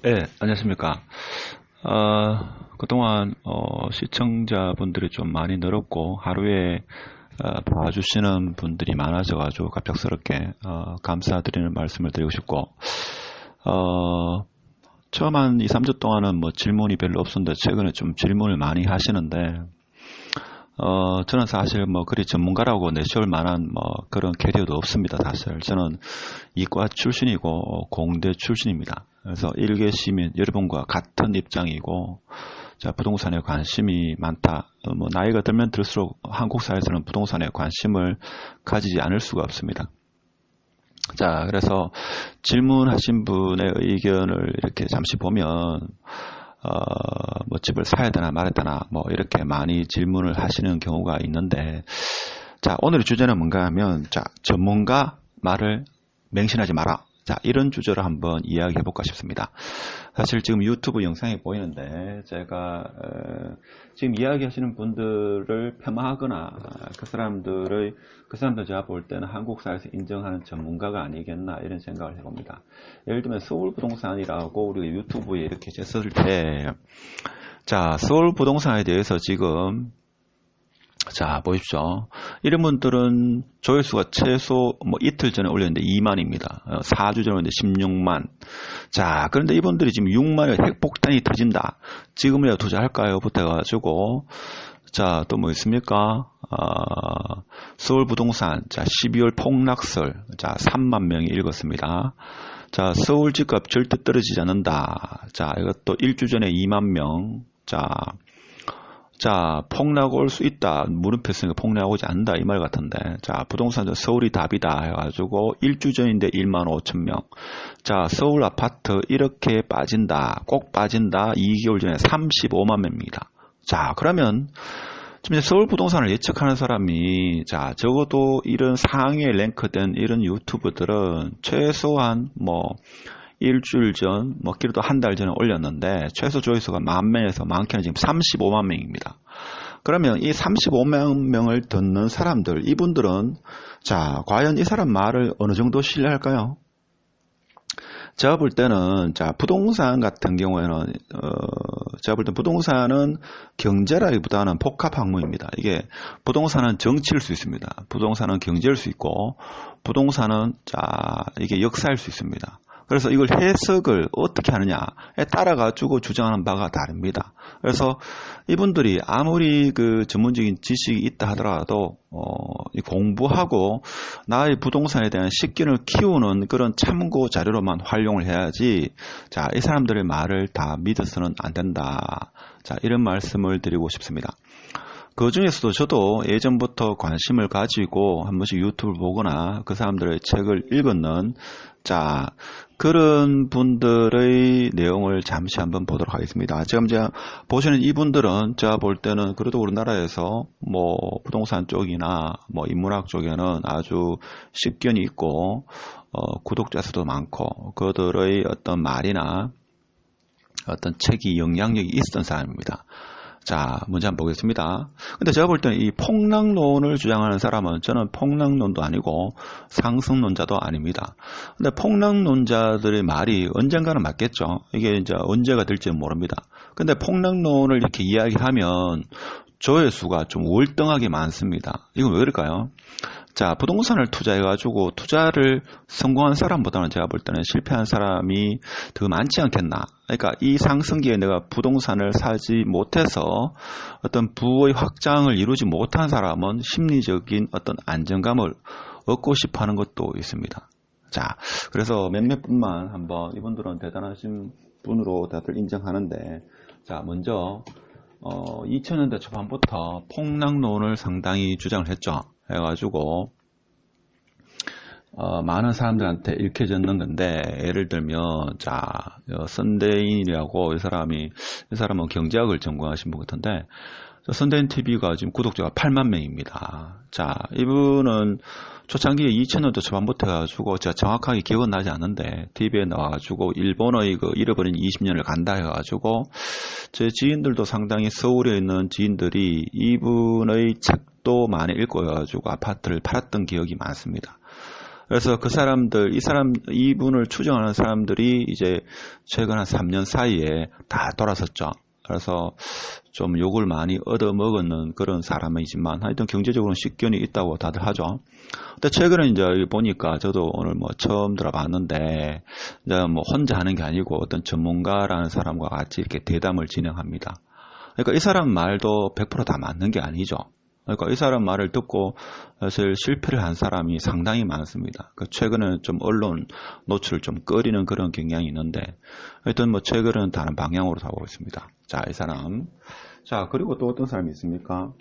네, 안녕하십니까. 그동안 시청자분들이 좀 많이 늘었고 하루에 봐주시는 분들이 많아져가지고 갑작스럽게 감사드리는 말씀을 드리고 싶고 처음 한 2, 3주 동안은 뭐 질문이 별로 없었는데 최근에 좀 질문을 많이 하시는데 저는 사실 뭐 그리 전문가라고 내세울 만한 뭐 그런 캐리어도 없습니다. 사실 저는 이과 출신이고 공대 출신입니다. 그래서 일개 시민 여러분과 같은 입장이고, 자, 부동산에 관심이 많다. 뭐 나이가 들면 들수록 한국 사회에서는 부동산에 관심을 가지지 않을 수가 없습니다. 자, 그래서 질문하신 분의 의견을 이렇게 잠시 보면 뭐 집을 사야 되나 말아야 되나 뭐 이렇게 많이 질문을 하시는 경우가 있는데, 자, 오늘의 주제는 뭔가 하면, 자, 전문가 말을 맹신하지 마라. 자, 이런 주제로 한번 이야기해 볼까 싶습니다. 사실 지금 유튜브 영상이 보이는데 제가 지금 이야기하시는 분들을 폄하하거나 그 사람들 제가 볼 때는 한국 사회에서 인정하는 전문가가 아니겠나 이런 생각을 해봅니다. 예를 들면 서울부동산이라고 우리가 유튜브에 이렇게 쳤을 때, 자, 서울부동산에 대해서 지금, 자, 보십시오. 이런 분들은 조회수가 최소 뭐 이틀 전에 올렸는데 2만입니다. 4주 전에 올렸는데 16만. 자, 그런데 이분들이 지금 6만에 핵폭탄이 터진다. 지금이라도 투자할까요? 부터 해가지고, 자, 또 뭐 있습니까? 서울 부동산, 자, 12월 폭락설, 자, 3만 명이 읽었습니다. 자, 서울 집값 절대 떨어지지 않는다. 자, 이것도 일주 전에 2만 명. 자, 폭락 올 수 있다. 물음표 쓰니까 폭락 오지 않는다. 이 말 같은데. 자, 부동산 서울이 답이다. 해가지고 일주 전인데 1만 5천 명. 자, 서울 아파트 이렇게 빠진다. 꼭 빠진다. 2개월 전에 35만 명입니다. 자, 그러면 지금 서울 부동산을 예측하는 사람이, 자, 적어도 이런 상위에 랭크된 이런 유튜브들은 최소한 뭐 일주일 전, 뭐 길어도 한 달 전에 올렸는데 최소 조회수가 10,000명에서 많게는 지금 35만 명입니다. 그러면 이 35만 명을 듣는 사람들, 이분들은, 자, 과연 이 사람 말을 어느 정도 신뢰할까요? 제가 볼 때는, 자, 부동산 같은 경우에는 제가 볼 때 부동산은 경제라기보다는 복합 학문입니다. 이게 부동산은 정치일 수 있습니다. 부동산은 경제일 수 있고, 부동산은, 자, 이게 역사일 수 있습니다. 그래서 이걸 해석을 어떻게 하느냐에 따라가지고 주장하는 바가 다릅니다. 그래서 이분들이 아무리 그 전문적인 지식이 있다 하더라도, 공부하고 나의 부동산에 대한 식견을 키우는 그런 참고 자료로만 활용을 해야지, 자, 이 사람들의 말을 다 믿어서는 안 된다. 자, 이런 말씀을 드리고 싶습니다. 그 중에서도 저도 예전부터 관심을 가지고 한 번씩 유튜브를 보거나 그 사람들의 책을 읽었는, 자, 그런 분들의 내용을 잠시 한번 보도록 하겠습니다. 지금 제가 보시는 이분들은 제가 볼 때는 그래도 우리나라에서 뭐 부동산 쪽이나 뭐 인문학 쪽에는 아주 식견이 있고, 구독자 수도 많고, 그들의 어떤 말이나 어떤 책이 영향력이 있었던 사람입니다. 자, 문제 한번 보겠습니다. 근데 제가 볼 때는 이 폭락론을 주장하는 사람은 저는 폭락론도 아니고 상승론자도 아닙니다. 근데 폭락론자들의 말이 언젠가는 맞겠죠. 이게 이제 언제가 될지는 모릅니다. 근데 폭락론을 이렇게 이야기하면 조회수가 좀 월등하게 많습니다. 이건 왜 그럴까요? 자, 부동산을 투자해가지고 투자를 성공한 사람보다는 제가 볼 때는 실패한 사람이 더 많지 않겠나. 그러니까 이 상승기에 내가 부동산을 사지 못해서 어떤 부의 확장을 이루지 못한 사람은 심리적인 어떤 안정감을 얻고 싶어 하는 것도 있습니다. 자, 그래서 몇몇 분만 한번, 이분들은 대단하신 분으로 다들 인정하는데, 자, 먼저 2000년대 초반부터 폭락론을 상당히 주장을 했죠. 해가지고 많은 사람들한테 읽혀졌는 건데, 예를 들면, 자, 선대인이라고 이 사람은 경제학을 전공하신 분 같은데, 선대인 TV가 지금 구독자가 8만 명입니다. 자, 이분은 초창기에 2000년도 초반부터 해가지고 제가 정확하게 기억은 나지 않는데 TV에 나와가지고 일본의 그 잃어버린 20년을 간다 해가지고 제 지인들도 상당히 서울에 있는 지인들이 이분의 책도 많이 읽고 해가지고 아파트를 팔았던 기억이 많습니다. 그래서 그 사람들, 이분을 추정하는 사람들이 이제 최근 한 3년 사이에 다 돌아섰죠. 그래서 좀 욕을 많이 얻어먹는 그런 사람이지만 하여튼 경제적으로는 식견이 있다고 다들 하죠. 근데 최근에 이제 보니까 저도 오늘 뭐 처음 들어봤는데 이제 뭐 혼자 하는 게 아니고 어떤 전문가라는 사람과 같이 이렇게 대담을 진행합니다. 그러니까 이 사람 말도 100% 다 맞는 게 아니죠. 그러니까 이 사람 말을 듣고 사실 실패를 한 사람이 상당히 많습니다. 최근에는 좀 언론 노출을 좀 꺼리는 그런 경향이 있는데 하여튼 뭐 최근에는 다른 방향으로 가고 있습니다. 자, 이 사람. 자, 그리고 또 어떤 사람이 있습니까?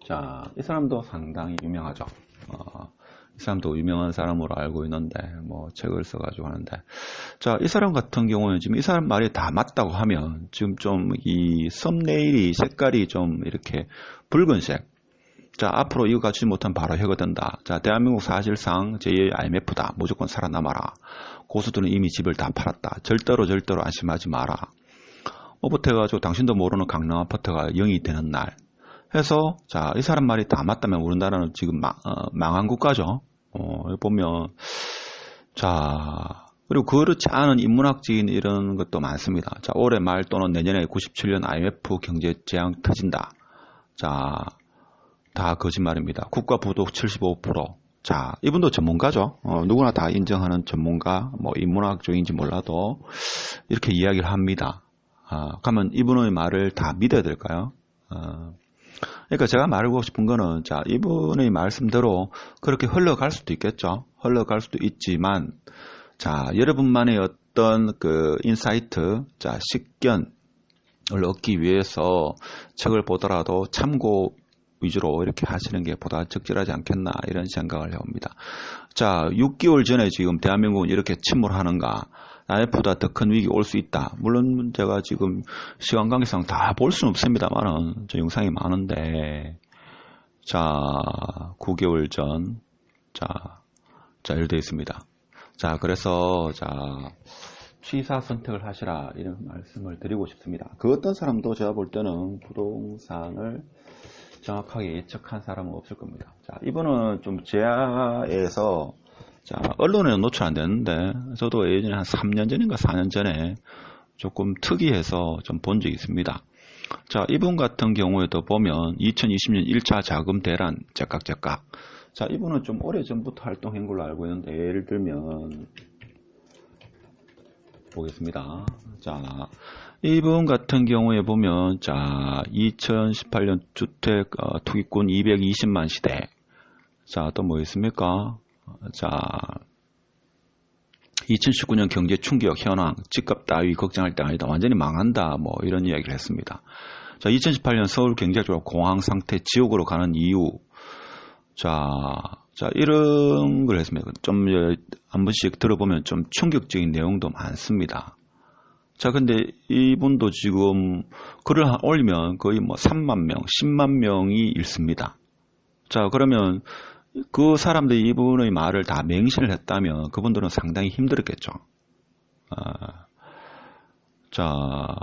자, 이 사람도 상당히 유명하죠. 이 사람도 유명한 사람으로 알고 있는데 뭐 책을 써가지고 하는데 자, 이 사람 같은 경우는 지금 이 사람 말이 다 맞다고 하면 지금 좀 이 썸네일이 색깔이 좀 이렇게 붉은색. 자, 앞으로 이거 갖추지 못하면 바로 해거든다. 자, 대한민국 사실상 제2의 IMF다. 무조건 살아남아라. 고수들은 이미 집을 다 팔았다. 절대로 안심하지 마라. 못해가지고 당신도 모르는 강남 아파트가 0이 되는 날. 해서 자, 이 사람 말이 다 맞다면 우리나라는 지금 망한 국가죠. 여기 보면 자, 그리고 그렇지 않은 인문학적인 이런 것도 많습니다. 자, 올해 말 또는 내년에 97년 IMF 경제 재앙 터진다. 자, 다 거짓말입니다. 국가 부도 75%. 자, 이분도 전문가죠. 누구나 다 인정하는 전문가, 뭐 인문학적인지 몰라도 이렇게 이야기를 합니다. 그러면 이분의 말을 다 믿어야 될까요? 그러니까 제가 말하고 싶은 거는 자, 이분의 말씀대로 그렇게 흘러갈 수도 있겠죠. 흘러갈 수도 있지만 자, 여러분만의 어떤 그 인사이트, 자, 식견을 얻기 위해서 책을 보더라도 참고 위주로 이렇게 하시는 게 보다 적절하지 않겠나 이런 생각을 해봅니다. 자, 6개월 전에 지금 대한민국은 이렇게 침몰하는가? IMF보다 더 큰 위기 올 수 있다. 물론 제가 지금 시간 관계상 다 볼 수는 없습니다만은 저 영상이 많은데 자, 9개월 전 자, 이렇게 되어 있습니다. 자, 그래서 자, 취사 선택을 하시라 이런 말씀을 드리고 싶습니다. 그 어떤 사람도 제가 볼 때는 부동산을 정확하게 예측한 사람은 없을 겁니다. 자, 이분은 좀 제야에서 자, 언론에는 노출 안 되는데 저도 예전에 한 3년 전인가 4년 전에 조금 특이해서 좀 본 적이 있습니다. 자, 이분 같은 경우에도 보면 2020년 1차 자금 대란 제깍. 자, 이분은 좀 오래전부터 활동한 걸로 알고 있는데 예를 들면 보겠습니다. 자, 이분 같은 경우에 보면 자, 2018년 주택 투기꾼 220만 시대. 자, 또 뭐 있습니까? 자, 2019년 경제 충격 현황, 집값 따위 걱정할 때 아니다. 완전히 망한다. 뭐 이런 이야기를 했습니다. 자, 2018년 서울 경제적으로 공황 상태 지옥으로 가는 이유. 자, 이런 걸 했습니다. 좀 한 번씩 들어보면 좀 충격적인 내용도 많습니다. 자, 근데 이분도 지금 글을 올리면 거의 뭐 3만 명, 10만 명이 읽습니다. 자, 그러면 그 사람들이 이분의 말을 다 맹신을 했다면 그분들은 상당히 힘들었겠죠. 자,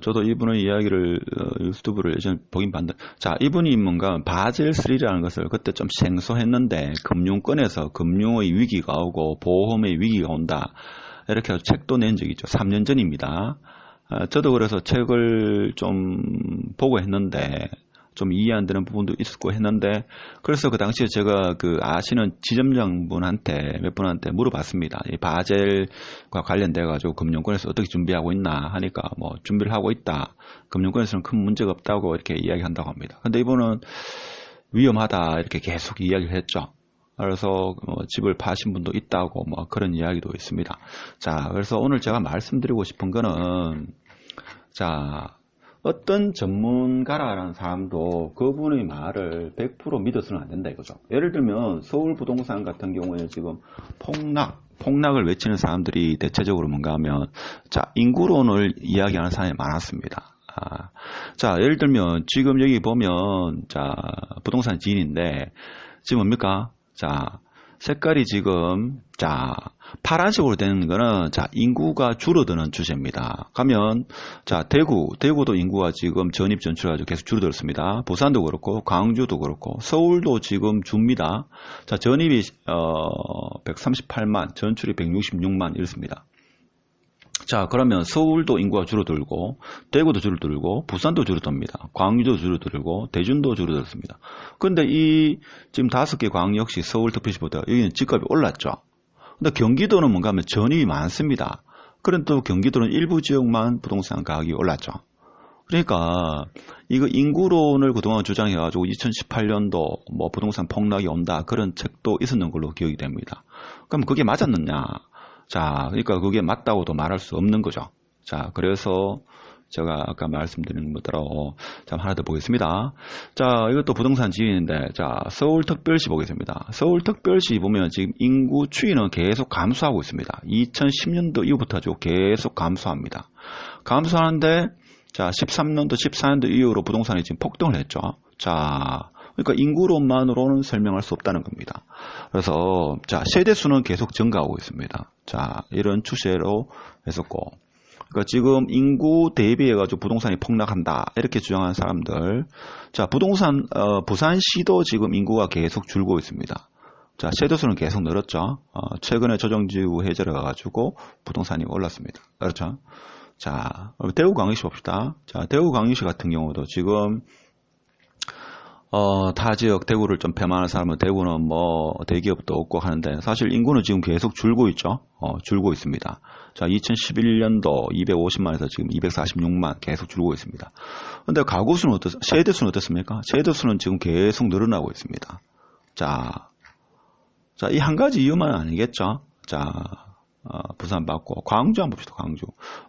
저도 이분의 이야기를 유튜브를 예전에 보긴 봤는데 자, 이분이 뭔가 바젤3라는 것을 그때 좀 생소했는데 금융권에서 금융의 위기가 오고 보험의 위기가 온다 이렇게 책도 낸 적이 있죠. 3년 전입니다. 저도 그래서 책을 좀 보고 했는데 좀 이해 안 되는 부분도 있었고 했는데 그래서 그 당시에 제가 그 아시는 지점장분한테 몇 분한테 물어봤습니다. 이 바젤과 관련돼 가지고 금융권에서 어떻게 준비하고 있나 하니까 뭐 준비를 하고 있다. 금융권에서는 큰 문제가 없다고 이렇게 이야기한다고 합니다. 근데 이분은 위험하다 이렇게 계속 이야기를 했죠. 그래서 집을 파신 분도 있다고 뭐 그런 이야기도 있습니다. 자, 그래서 오늘 제가 말씀드리고 싶은 거는 자, 어떤 전문가라는 사람도 그분의 말을 100% 믿어서는 안 된다 이거죠. 예를 들면 서울 부동산 같은 경우에 지금 폭락을 외치는 사람들이 대체적으로 뭔가 하면 자, 인구론을 이야기하는 사람이 많았습니다. 자, 예를 들면 지금 여기 보면 자, 부동산 지인인데 지금 뭡니까? 자, 색깔이 지금 자, 파란색으로 되는 거는, 자, 인구가 줄어드는 추세입니다. 가면, 자, 대구도 인구가 지금 전입 전출해가지고 계속 줄어들었습니다. 부산도 그렇고, 광주도 그렇고, 서울도 지금 줍니다. 자, 전입이, 138만, 전출이 166만, 이렇습니다. 자, 그러면 서울도 인구가 줄어들고, 대구도 줄어들고, 부산도 줄어듭니다. 광주도 줄어들고, 대전도 줄어들었습니다. 근데 지금 5개 광역시 서울특별시보다 여기는 집값이 올랐죠. 근데 경기도는 뭔가 하면 전입이 많습니다. 그런데 또 경기도는 일부 지역만 부동산 가격이 올랐죠. 그러니까 이거 인구론을 그동안 주장해가지고 2018년도 뭐 부동산 폭락이 온다 그런 책도 있었는 걸로 기억이 됩니다. 그럼 그게 맞았느냐? 자, 그러니까 그게 맞다고도 말할 수 없는 거죠. 자, 그래서 제가 아까 말씀드린 것대로 자, 하나 더 보겠습니다. 자, 이것도 부동산 지인인데, 자, 서울특별시 보겠습니다. 서울특별시 보면 지금 인구 추이는 계속 감소하고 있습니다. 2010년도 이후부터 아주 계속 감소합니다. 감소하는데, 자, 13년도, 14년도 이후로 부동산이 지금 폭등을 했죠. 자, 그러니까 인구론만으로는 설명할 수 없다는 겁니다. 그래서, 자, 세대수는 계속 증가하고 있습니다. 자, 이런 추세로 했었고, 그러니까 지금 인구 대비해가지고 부동산이 폭락한다 이렇게 주장하는 사람들, 자, 부산시도 지금 인구가 계속 줄고 있습니다. 자, 세대수는 계속 늘었죠. 최근에 조정지구 해제를 해가지고 부동산이 올랐습니다. 그렇죠? 자, 대구광역시 봅시다. 자, 대구광역시 같은 경우도 지금 타 지역 대구를 좀 폐만하는 사람은 대구는 뭐 대기업도 없고 하는데 사실 인구는 지금 계속 줄고 있죠. 줄고 있습니다. 자, 2011년도 250만에서 지금 246만 계속 줄고 있습니다. 근데 가구 수는 세대수는 어떻습니까? 세대수는 지금 계속 늘어나고 있습니다. 자, 이 한 가지 이유만 아니겠죠. 자, 부산 받고 광주 한번 봅시다.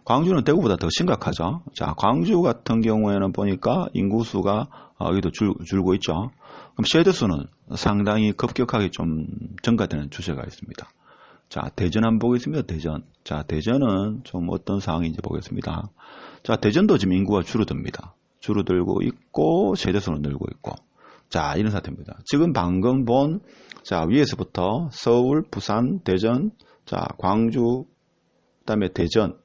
광주는 대구보다 더 심각하죠. 자, 광주 같은 경우에는 보니까 인구수가 여기도 줄고 있죠. 그럼 세대수는 상당히 급격하게 좀 증가되는 추세가 있습니다. 자, 대전 한번 보겠습니다. 대전. 자, 대전은 좀 어떤 상황인지 보겠습니다. 자, 대전도 지금 인구가 줄어듭니다. 줄어들고 있고 세대수는 늘고 있고. 자, 이런 상태입니다. 지금 방금 본, 자, 위에서부터 서울, 부산, 대전, 자, 광주, 그 다음에 대전.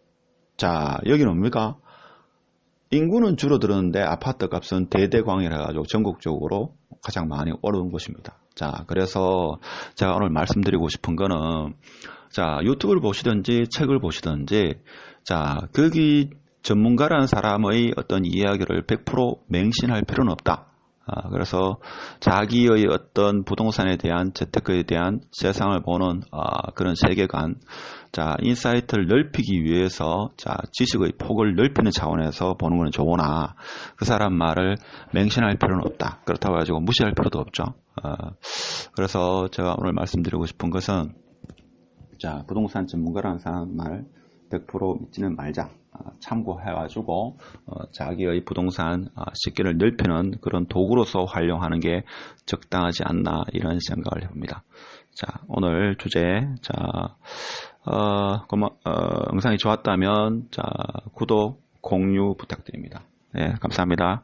자, 여기는 뭡니까? 인구는 줄어들었는데 아파트 값은 대대광이라 가지고 전국적으로 가장 많이 오른 곳입니다. 자, 그래서 제가 오늘 말씀드리고 싶은 거는, 자, 유튜브를 보시든지 책을 보시든지, 자, 거기 전문가라는 사람의 어떤 이야기를 100% 맹신할 필요는 없다. 그래서 자기의 어떤 부동산에 대한, 재테크에 대한 세상을 보는 그런 세계관, 자, 인사이트를 넓히기 위해서, 자, 지식의 폭을 넓히는 차원에서 보는 것은 좋으나 그 사람 말을 맹신할 필요는 없다. 그렇다고 해가지고 무시할 필요도 없죠. 그래서 제가 오늘 말씀드리고 싶은 것은, 자, 부동산 전문가라는 사람 말 100% 믿지는 말자. 참고해가지고 자기의 부동산 식견을 넓히는 그런 도구로서 활용하는 게 적당하지 않나 이런 생각을 해봅니다. 자, 오늘 주제, 자, 영상이 좋았다면 자, 구독, 공유 부탁드립니다. 네, 감사합니다.